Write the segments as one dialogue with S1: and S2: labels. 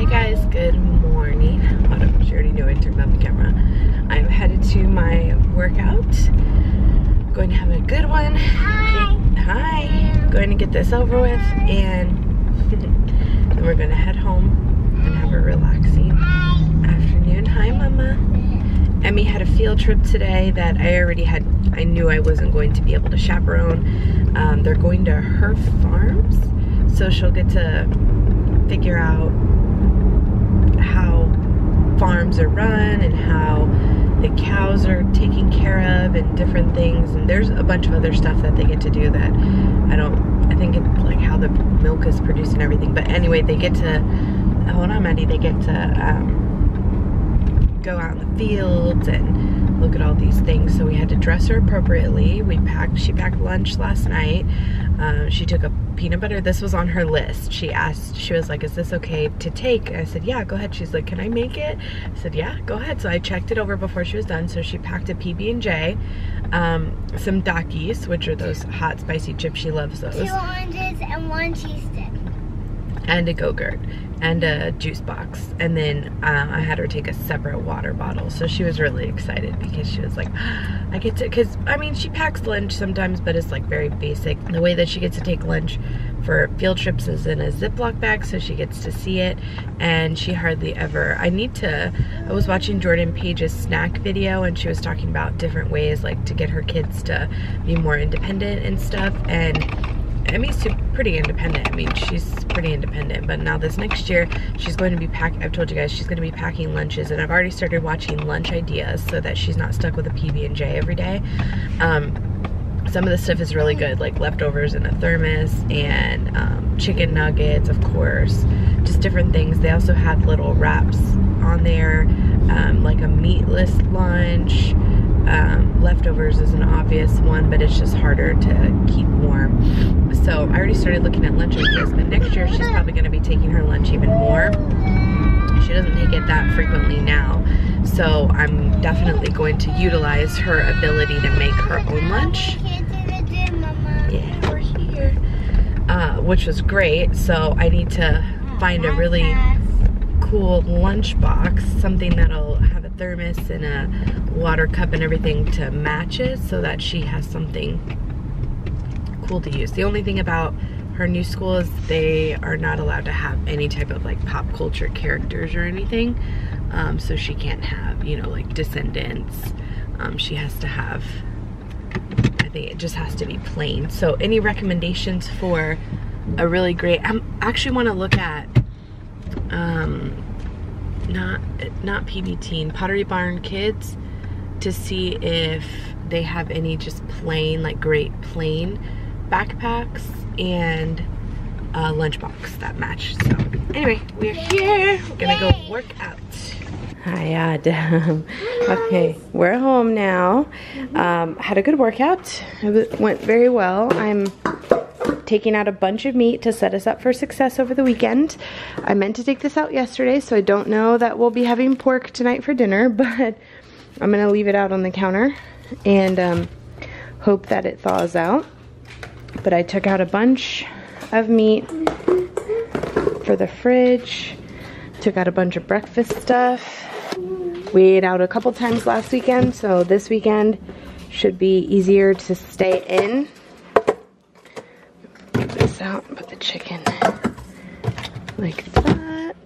S1: Hey guys, good morning. What up? She already knew I turned on the camera. I'm headed to my workout. Going to have a good one.
S2: Hi.
S1: Hi. Going to get this over with, and then we're going to head home and have a relaxing afternoon. Hi, Mama. Emmy had a field trip today that I knew I wasn't going to be able to chaperone. They're going to her farms, so she'll get to figure out how farms are run and how the cows are taken care of and different things, and there's a bunch of other stuff that they get to do that I think it's like how the milk is produced and everything. But anyway, they get to, hold on Maddie, they get to go out in the fields and look at all these things. So we had to dress her appropriately. She packed lunch last night. She took a peanut butter. This was on her list. She was like, is this okay to take? I said, yeah, go ahead. She's like, can I make it? I said, yeah, go ahead. So I checked it over before she was done. So she packed a PB&J, some Takis, which are those hot spicy chips. She loves those.
S2: 2 oranges and 1 cheese stick.
S1: And a Go-Gurt and a juice box, and then I had her take a separate water bottle. So she was really excited because she was like, I get to, because I mean she packs lunch sometimes, but it's like very basic. The way that she gets to take lunch for field trips is in a Ziploc bag, so she gets to see it, and she hardly ever, I was watching Jordan Page's snack video, and she was talking about different ways like to get her kids to be more independent and stuff, and Emmy's pretty independent. I mean, she's pretty independent, but now this next year, she's going to be I've told you guys, she's going to be packing lunches, and I've already started watching lunch ideas so that she's not stuck with a PB&J every day. Some of the stuff is really good, like leftovers in a thermos, and chicken nuggets, of course, just different things. They also have little wraps on there, like a meatless lunch. Leftovers is an obvious one, but it's just harder to keep warm. So I already started looking at lunch ideas, but next year she's probably going to be taking her lunch even more. She doesn't take it that frequently now, so I'm definitely going to utilize her ability to make her own lunch. Yeah, we're here, which was great. So I need to find a really cool lunch box, something that'll have a thermos and a water cup and everything to match it, so that she has something cool to use. The only thing about her new school is they are not allowed to have any type of like pop culture characters or anything, so she can't have, you know, like Descendants. She has to have, I think it just has to be plain. So any recommendations for a really great, I actually want to look at not PB Teen, Pottery Barn Kids, to see if they have any just plain, like great plain backpacks and a lunchbox that match. So anyway, we're here. We're gonna go work out. Hi, Adam. Okay, we're home now. Had a good workout. It went very well. I'm taking out a bunch of meat to set us up for success over the weekend. I meant to take this out yesterday, so I don't know that we'll be having pork tonight for dinner, but I'm gonna leave it out on the counter and hope that it thaws out. But I took out a bunch of meat for the fridge, took out a bunch of breakfast stuff. We ate out a couple times last weekend, so this weekend should be easier to stay in. This out and put the chicken like that.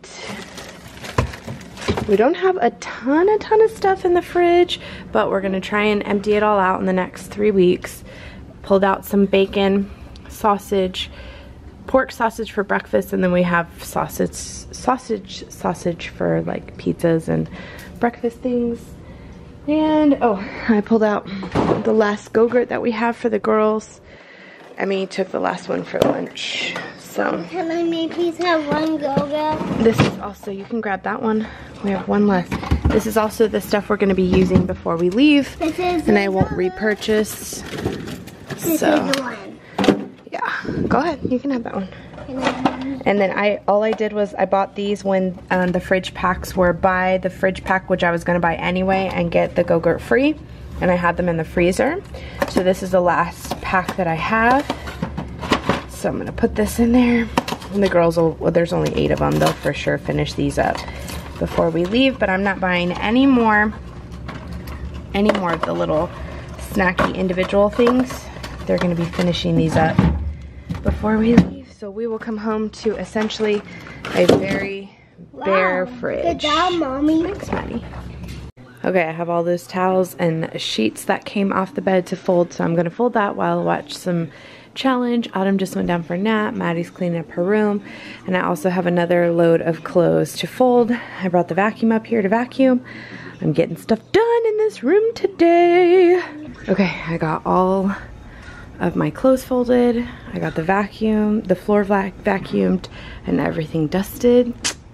S1: We don't have a ton of stuff in the fridge, but we're gonna try and empty it all out in the next 3 weeks. Pulled out some bacon, sausage, pork sausage for breakfast, and then we have sausage for like pizzas and breakfast things. And oh, I pulled out the last Go-Gurt that we have for the girls. Emmy took the last one for lunch. So
S2: can I maybe please have 1 Go-Gurt?
S1: This is also, you can grab that one. We have one left. This is also the stuff we're going to be using before we leave, and I won't repurchase.
S2: This
S1: So
S2: is the one.
S1: yeah, go ahead. You can have that one. And then all I did was I bought these when the fridge packs were buy the fridge pack, which I was going to buy anyway, and get the Go-Gurt free. And I had them in the freezer. So this is the last pack that I have. So I'm going to put this in there. And the girls will, well, there's only 8 of them. They'll for sure finish these up before we leave, but I'm not buying any more of the little snacky individual things. They're gonna be finishing these up before we leave. So we will come home to essentially a very bare fridge.
S2: Good job, Mommy.
S1: Thanks, Maddie. Okay, I have all those towels and sheets that came off the bed to fold, so I'm gonna fold that while I watch some challenge. Autumn just went down for a nap. Maddie's cleaning up her room, and I also have another load of clothes to fold. I brought the vacuum up here to vacuum. I'm getting stuff done in this room today. Okay, I got all of my clothes folded. I got the floor vacuumed, and everything dusted.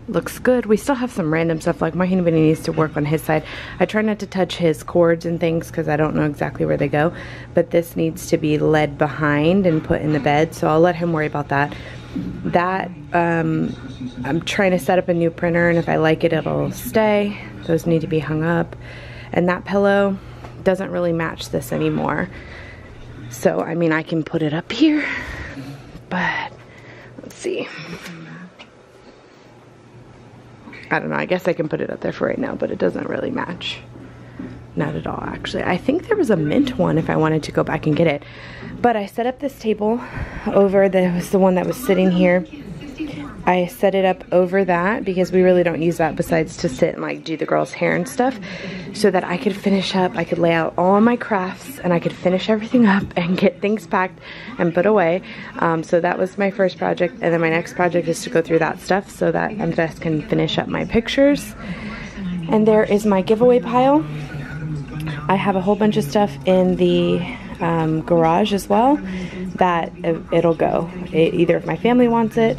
S1: Looks good. We still have some random stuff, like Mahina Vinny needs to work on his side. I try not to touch his cords and things because I don't know exactly where they go, but this needs to be led behind and put in the bed, so I'll let him worry about that. I'm trying to set up a new printer, and if I like it, it'll stay. Those need to be hung up. And that pillow doesn't really match this anymore. So, I mean, I can put it up here, but let's see. I don't know, I guess I can put it up there for right now, but it doesn't really match. Not at all, actually. I think there was a mint one if I wanted to go back and get it. But I set up this table over, that was the one that was sitting here. I set it up over that because we really don't use that besides to sit and like do the girls' hair and stuff, so that I could finish up, I could lay out all my crafts and I could finish everything up and get things packed and put away. So that was my first project, and then my next project is to go through that stuff so that Andres can finish up my pictures. And there is my giveaway pile. I have a whole bunch of stuff in the garage as well that it'll go. Either if my family wants it,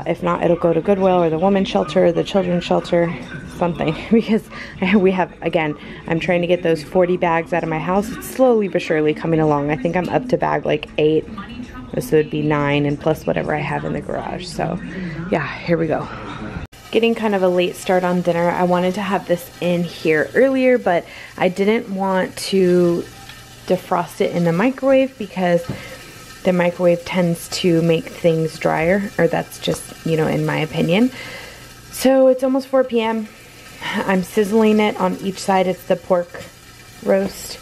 S1: if not, it'll go to Goodwill or the women's shelter, or the children's shelter, something. Because we have, again, I'm trying to get those 40 bags out of my house. It's slowly but surely coming along. I think I'm up to bag like 8. This would be 9, and plus whatever I have in the garage. So yeah, here we go. Getting kind of a late start on dinner. I wanted to have this in here earlier, but I didn't want to defrost it in the microwave because the microwave tends to make things drier, or that's just, you know, in my opinion. So it's almost 4 p.m. I'm sizzling it on each side. It's the pork roast.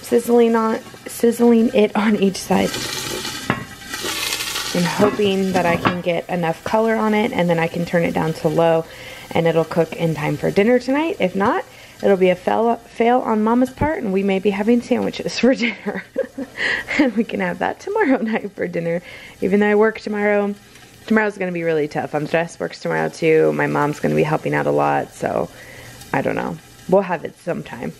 S1: Sizzling it on each side and hoping that I can get enough color on it, and then I can turn it down to low and it'll cook in time for dinner tonight. If not, it'll be a fail on Mama's part, and we may be having sandwiches for dinner. And we can have that tomorrow night for dinner. Even though I work tomorrow, tomorrow's going to be really tough. Andres works tomorrow too. My mom's going to be helping out a lot, so I don't know. We'll have it sometime.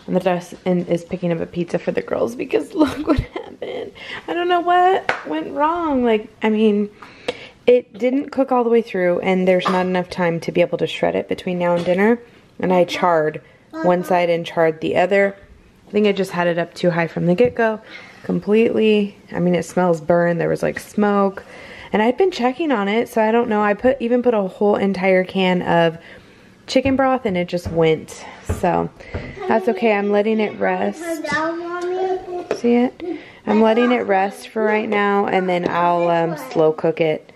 S1: Andres is picking up a pizza for the girls because look what happened. I don't know what went wrong. Like, I mean, it didn't cook all the way through, and there's not enough time to be able to shred it between now and dinner. And I charred one side and charred the other. I think I just had it up too high from the get-go. Completely. I mean, it smells burned. There was like smoke. And I'd been checking on it, so I don't know. I even put a whole entire can of chicken broth, and it just went. So that's okay. I'm letting it rest. See it? I'm letting it rest for right now, and then I'll slow cook it.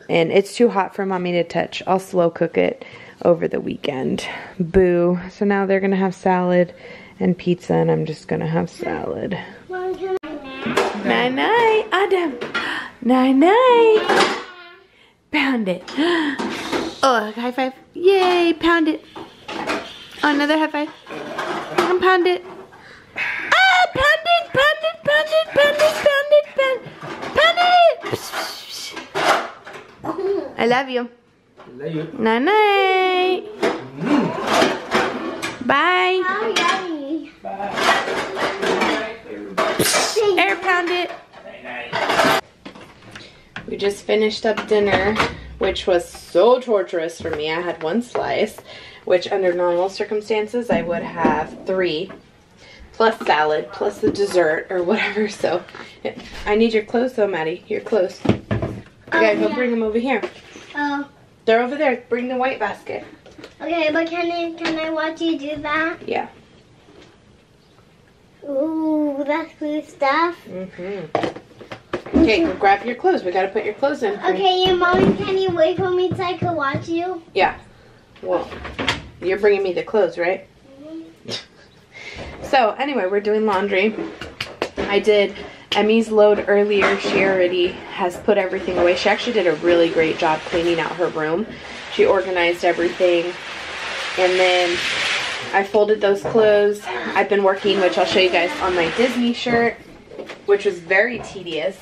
S1: And it's too hot for Mommy to touch. I'll slow cook it over the weekend. Boo. So now they're gonna have salad and pizza, and I'm just gonna have salad. Night night, Adam. Night night. Pound it. Oh, high five. Yay, pound it. Oh, another high five. Come pound it. Ah, pound it, pound it, pound it, pound it, pound it, pound it. I love you.
S3: Love you.
S1: Night night. Bye.
S3: Bye.
S1: Air pound it. We just finished up dinner, which was so torturous for me. I had 1 slice, which under normal circumstances I would have 3, plus salad, plus the dessert or whatever. So I need your clothes though, Maddie. Your clothes. You gotta go bring them over here.
S2: Oh.
S1: They're over there. Bring the white basket.
S2: Okay, but can I watch you do that?
S1: Yeah.
S2: Ooh, that's cool stuff.
S1: Mm-hmm. Okay, go grab your clothes. We gotta put your clothes in.
S2: Okay, your mommy, can you wait for me so I can watch you?
S1: Yeah. Well, you're bringing me the clothes, right? So anyway, we're doing laundry. I did Emmy's load earlier. She already has put everything away. She actually did a really great job cleaning out her room. She organized everything. And then I folded those clothes. I've been working, which I'll show you guys, on my Disney shirt, which was very tedious.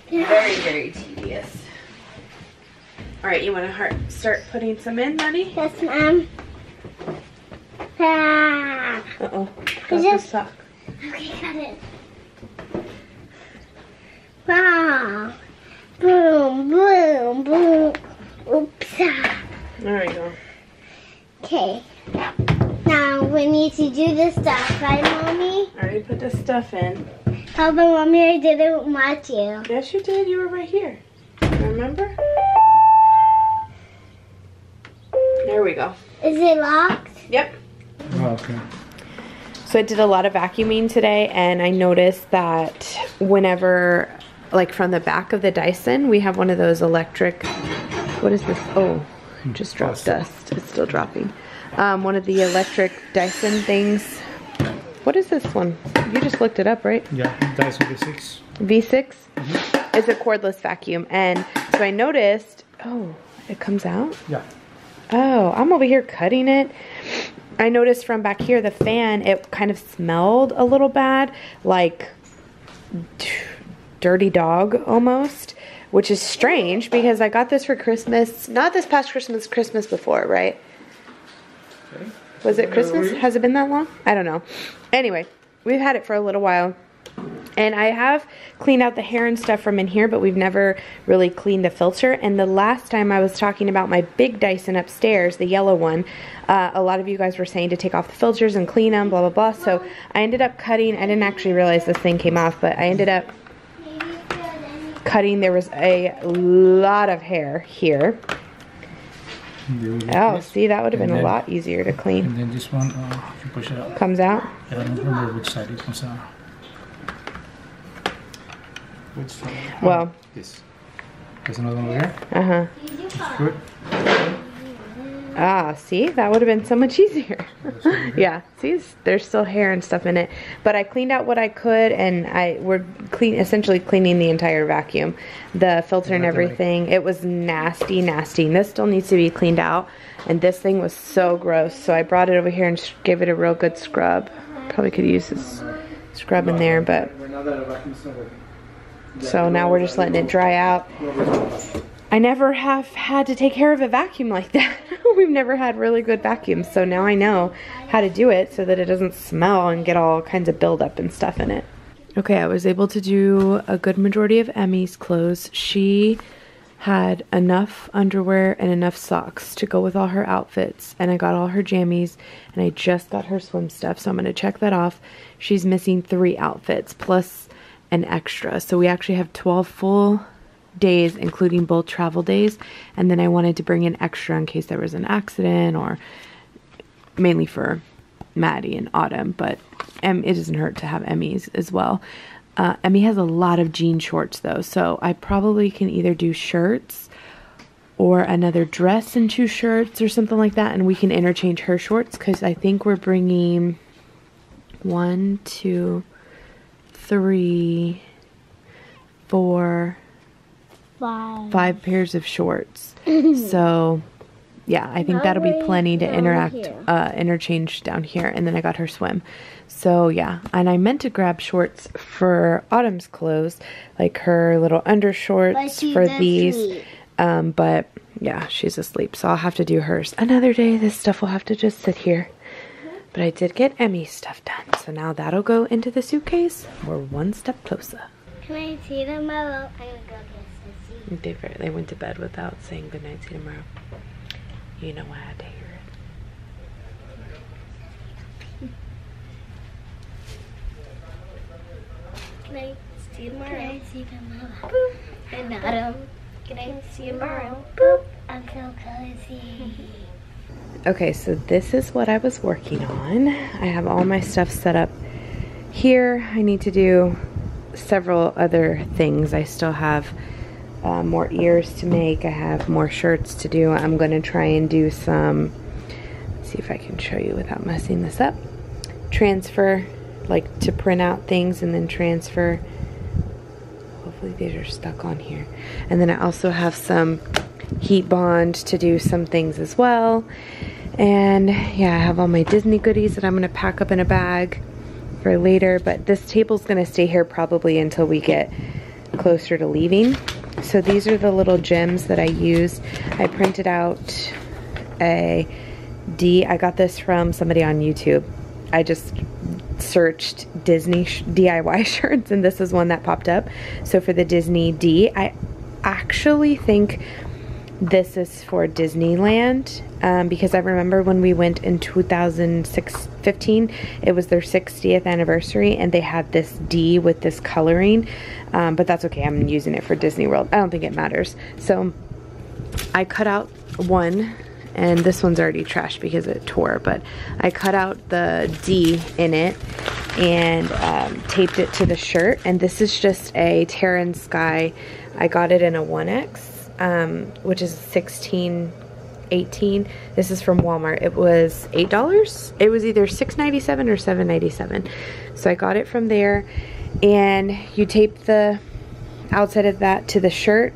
S1: Very, very tedious. All right, you want to start putting some in, honey?
S2: Yes, ma'am. Ah.
S1: Uh-oh. Got the sock.
S2: Okay, got it. Wow. Boom, boom, boom. Oops.
S1: There we go.
S2: Okay. Now we need to do this stuff, right, Mommy?
S1: I already put the stuff in.
S2: Oh, but Mommy, I didn't watch you.
S1: Yes, you did. You were right here. Remember? There we go.
S2: Is it locked?
S1: Yep.
S3: Oh, okay.
S1: So I did a lot of vacuuming today, and I noticed that whenever, like from the back of the Dyson, we have one of those electric, what is this? Oh, just dropped dust. It's still dropping. One of the electric Dyson things. What is this one? You just looked it up, right?
S3: Yeah, Dyson V6.
S1: V6? Mm-hmm. It's a cordless vacuum. And so I noticed, oh, it comes out?
S3: Yeah.
S1: Oh, I'm over here cutting it. I noticed from back here, the fan, it kind of smelled a little bad, like dirty dog almost, which is strange because I got this for Christmas. Not this past Christmas, Christmas before, right?
S3: Okay.
S1: Was it Christmas? Has it been that long? I don't know. Anyway, we've had it for a little while. And I have cleaned out the hair and stuff from in here, but we've never really cleaned the filter. And the last time I was talking about my big Dyson upstairs, the yellow one, a lot of you guys were saying to take off the filters and clean them, blah, blah, blah. So I ended up cutting. I didn't actually realize this thing came off, but I ended up cutting. There was a lot of hair here. Oh, see, that would have been a lot easier to clean.
S3: And then this one, if you push it out.
S1: Comes out?
S3: I don't remember which side it comes out. Which side?
S1: Well.
S3: This. There's another one over here.
S1: Uh-huh.
S3: Good.
S1: Ah, see? That would have been so much easier. Yeah, see? There's still hair and stuff in it. But I cleaned out what I could, and we're essentially cleaning the entire vacuum. The filter and everything. It was nasty, nasty. And this still needs to be cleaned out. And this thing was so gross. So I brought it over here and gave it a real good scrub. Probably could use this scrub in there, but... So now we're just letting it dry out. I never have had to take care of a vacuum like that. We've never had really good vacuums, so now I know how to do it so that it doesn't smell and get all kinds of buildup and stuff in it. Okay, I was able to do a good majority of Emmy's clothes. She had enough underwear and enough socks to go with all her outfits, and I got all her jammies, and I just got her swim stuff, so I'm going to check that off. She's missing 3 outfits plus an extra, so we actually have 12 full days, including both travel days, and then I wanted to bring an extra in case there was an accident, or mainly for Maddie and Autumn, but it doesn't hurt to have Emmy's as well. Emmy has a lot of jean shorts though, so I probably can either do shirts or another dress and 2 shirts or something like that, and we can interchange her shorts, because I think we're bringing 1, 2, 3, 4, 5 pairs of shorts. So yeah, I think that'll be plenty to interchange down here. And then I got her swim. So yeah, and I meant to grab shorts for Autumn's clothes, like her little undershorts for these. But yeah, she's asleep, so I'll have to do hers another day. This stuff will have to just sit here. But I did get Emmy's stuff done, so now that'll go into the suitcase. We're one step closer.
S2: Can I see them? I'm gonna go get Sissy.
S1: They went to bed without saying goodnight, see you tomorrow. You know I had to hear it.
S2: Can I see you tomorrow? Can I see them? Boop. And Autumn. Can I see you tomorrow? Boop. I'm so cozy.
S1: Okay, so this is what I was working on. I have all my stuff set up here. I need to do several other things. I still have more ears to make. I have more shirts to do. I'm going to try and do some, let's see if I can show you without messing this up. Transfer, like to print out things and then transfer. Hopefully these are stuck on here. And then I also have some heat bond to do some things as well. And yeah, I have all my Disney goodies that I'm going to pack up in a bag for later. But this table's going to stay here probably until we get closer to leaving. So these are the little gems that I used. I printed out a D. I got this from somebody on YouTube. I just searched Disney DIY shirts and this is one that popped up. So for the Disney D, I actually think this is for Disneyland because I remember when we went in 2015, it was their 60th anniversary and they had this D with this coloring, but that's okay. I'm using it for Disney World. I don't think it matters. So I cut out one, and this one's already trashed because it tore, but I cut out the D in it and taped it to the shirt. And this is just a Terran Sky. I got it in a 1X. Which is 16.18. This is from Walmart. It was $8. It was either $6.97 or $7.97. So I got it from there, and you tape the outside of that to the shirt,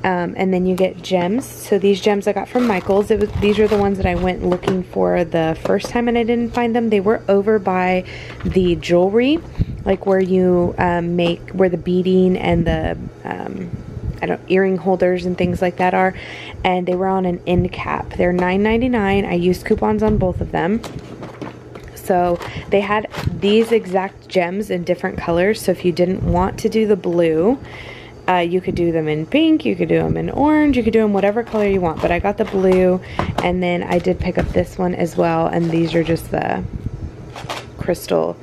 S1: and then you get gems. So these gems I got from Michael's. These are the ones that I went looking for the first time and I didn't find them. They were over by the jewelry, like where you where the beading and the earring holders and things like that are, and they were on an end cap. They're $9.99. I used coupons on both of them. So they had these exact gems in different colors. So if you didn't want to do the blue, you could do them in pink, you could do them in orange, you could do them whatever color you want. But I got the blue, and then I did pick up this one as well. And these are just the crystal,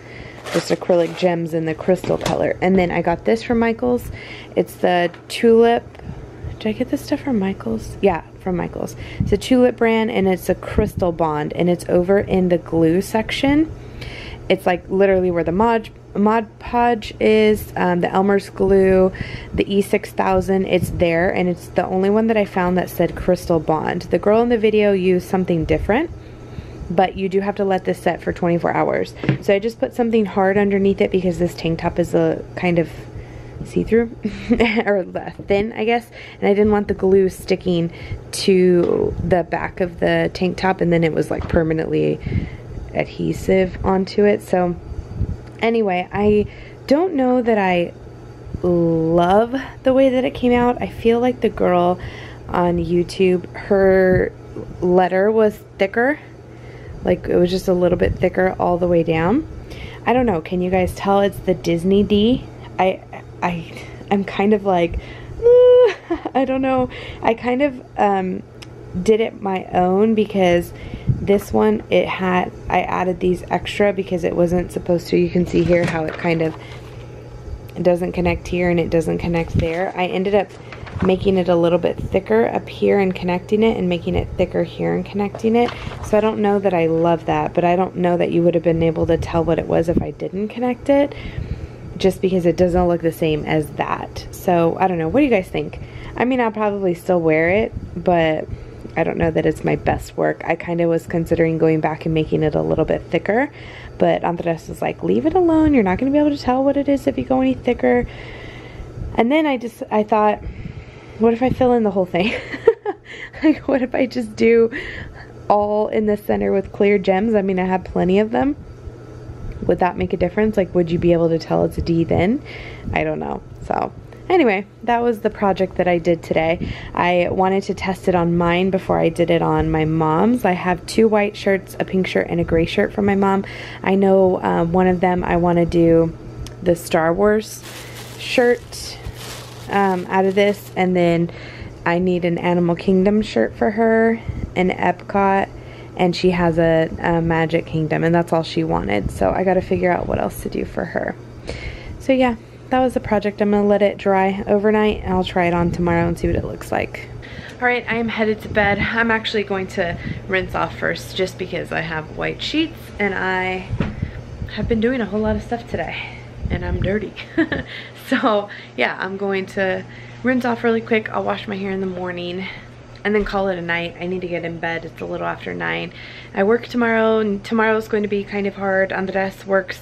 S1: just acrylic gems in the crystal color. And then I got this from Michael's. It's the Tulip. Did I get this stuff from Michael's? Yeah, from Michael's. It's a Tulip brand, and it's a crystal bond, and it's over in the glue section. It's like literally where the Mod Podge is, the Elmer's glue, the E6000. It's there, and it's the only one that I found that said crystal bond. The girl in the video used something different, but you do have to let this set for 24 hours. So I just put something hard underneath it because this tank top is a kind of see-through or thin, I guess, and I didn't want the glue sticking to the back of the tank top and then it was like permanently adhesive onto it. So anyway, I don't know that I love the way that it came out. I feel like the girl on YouTube, her letter was thicker. Like it was just a little bit thicker all the way down. I don't know. Can you guys tell it's the Disney D? I'm kind of like, I don't know. I kind of did it my own because this one, I added these extra because it wasn't supposed to. You can see here how it kind of, it doesn't connect here and it doesn't connect there. I ended up making it a little bit thicker up here and connecting it, and making it thicker here and connecting it. So I don't know that I love that, but I don't know that you would have been able to tell what it was if I didn't connect it, just because it doesn't look the same as that. So I don't know. What do you guys think? I mean, I'll probably still wear it, but I don't know that it's my best work. I kind of was considering going back and making it a little bit thicker, but Andres was like, leave it alone. You're not going to be able to tell what it is if you go any thicker. And then I thought, what if I fill in the whole thing? Like, what if I just do all in the center with clear gems? I mean, I have plenty of them. Would that make a difference? Like, would you be able to tell it's a D then? I don't know. So anyway, that was the project that I did today. I wanted to test it on mine before I did it on my mom's. I have 2 white shirts, a pink shirt, and a gray shirt for my mom. I know one of them I want to do the Star Wars shirt out of this, and then I need an Animal Kingdom shirt for her, an Epcot, and she has a Magic Kingdom, and that's all she wanted. So I got to figure out what else to do for her. So yeah, that was the project. I'm gonna let it dry overnight, and I'll try it on tomorrow and see what it looks like. All right, I am headed to bed. I'm actually going to rinse off first just because I have white sheets and I have been doing a whole lot of stuff today and I'm dirty. So yeah, I'm going to rinse off really quick. I'll wash my hair in the morning and then call it a night. I need to get in bed. It's a little after 9. I work tomorrow, and tomorrow's going to be kind of hard. Andres works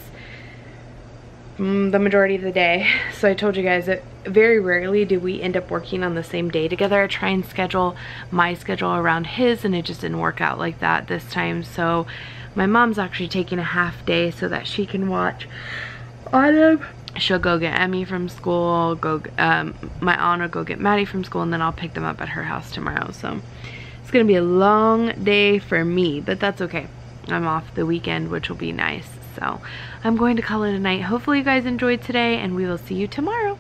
S1: the majority of the day. So I told you guys that very rarely do we end up working on the same day together. I try and schedule my schedule around his, and it just didn't work out like that this time. So my mom's actually taking a half day so that she can watch Autumn. She'll go get Emmy from school, my aunt will go get Maddie from school, and then I'll pick them up at her house tomorrow. So it's gonna be a long day for me, but that's okay. I'm off the weekend, which will be nice. So I'm going to call it a night. Hopefully you guys enjoyed today, and we will see you tomorrow.